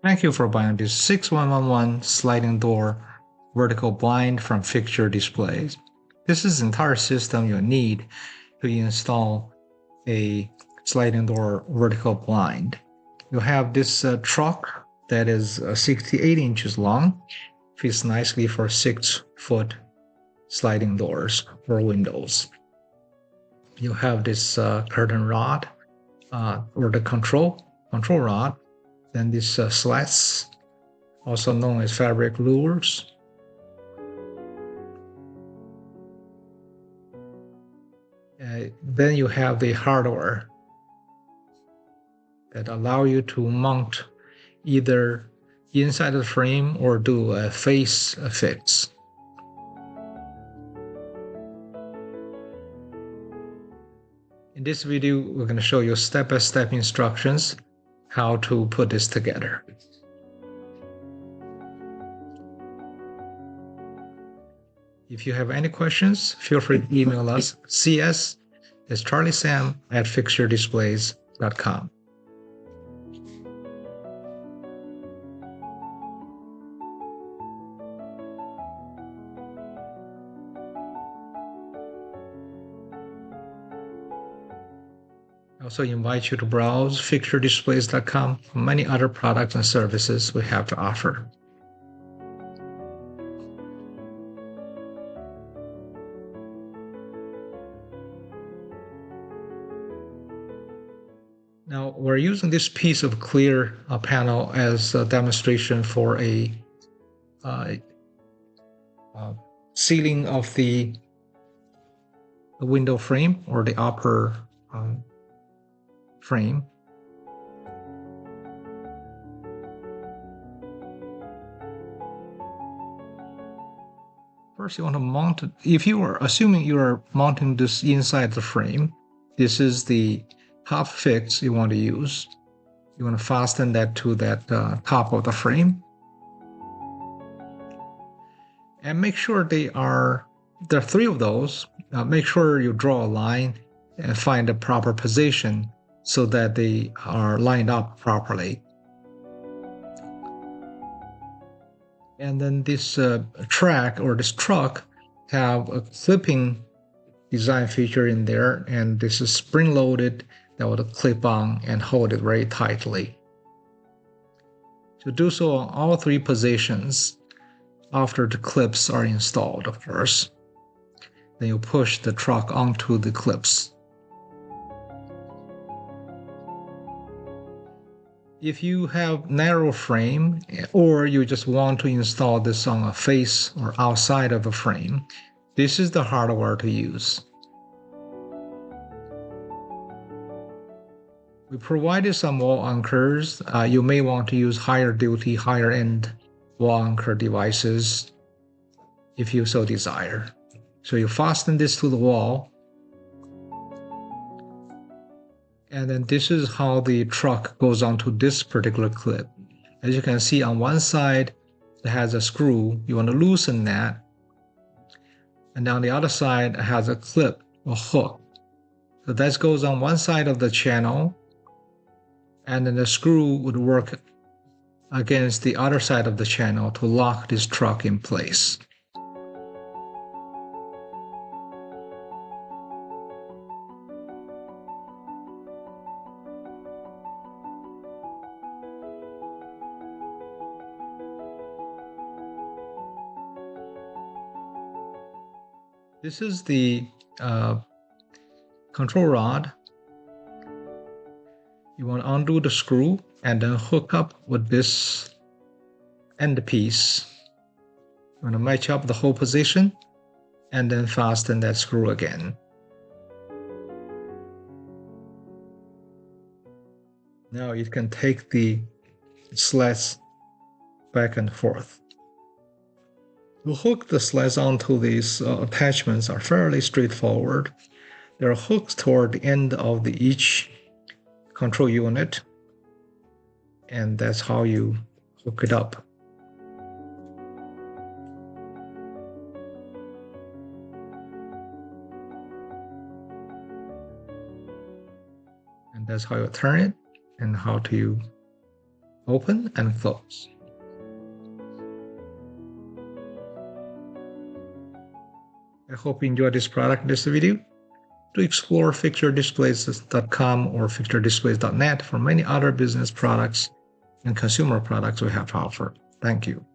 Thank you for buying this 6111 sliding door vertical blind from Fixture Displays. This is the entire system you need to install a sliding door vertical blind. You have this truck that is 68 inches long, fits nicely for 6-foot sliding doors or windows. You have this curtain rod or the control rod. Then these slats, also known as fabric lures. Then you have the hardware that allow you to mount either inside the frame or do a face fix. In this video, we're going to show you step-by-step instructions how to put this together. If you have any questions, feel free to email us cs@fixturedisplays.com. I also invite you to browse fixturedisplays.com for many other products and services we have to offer. Now, we're using this piece of clear panel as a demonstration for a sealing of the window frame or the upper frame. First, you want to mount it. If you are assuming you are mounting this inside the frame, this is the top fix you want to use. You want to fasten that to that top of the frame. And make sure there are 3 of those. Make sure you draw a line and find the proper position so that they are lined up properly. And then this track or this truck have a clipping design feature in there, and this is spring-loaded that will clip on and hold it very tightly. To do so on all 3 positions after the clips are installed, of course. Then you push the truck onto the clips. If you have narrow frame or you just want to install this on a face or outside of a frame, this is the hardware to use. We provided some wall anchors. You may want to use higher duty, higher end wall anchor devices if you so desire. So you fasten this to the wall. And then this is how the truck goes onto this particular clip. As you can see on one side, it has a screw. You want to loosen that. And on the other side, it has a clip, a hook. So that goes on one side of the channel. And then the screw would work against the other side of the channel to lock this truck in place. This is the control rod. You want to undo the screw and then hook up with this end piece. You want to match up the whole position and then fasten that screw again. Now you can take the slats back and forth. To hook the slats onto these attachments are fairly straightforward. There are hooks toward the end of each control unit, and that's how you hook it up. And that's how you turn it and how to open and close. I hope you enjoyed this product in this video. To explore fixturedisplays.com or fixturedisplays.net for many other business products and consumer products we have to offer. Thank you.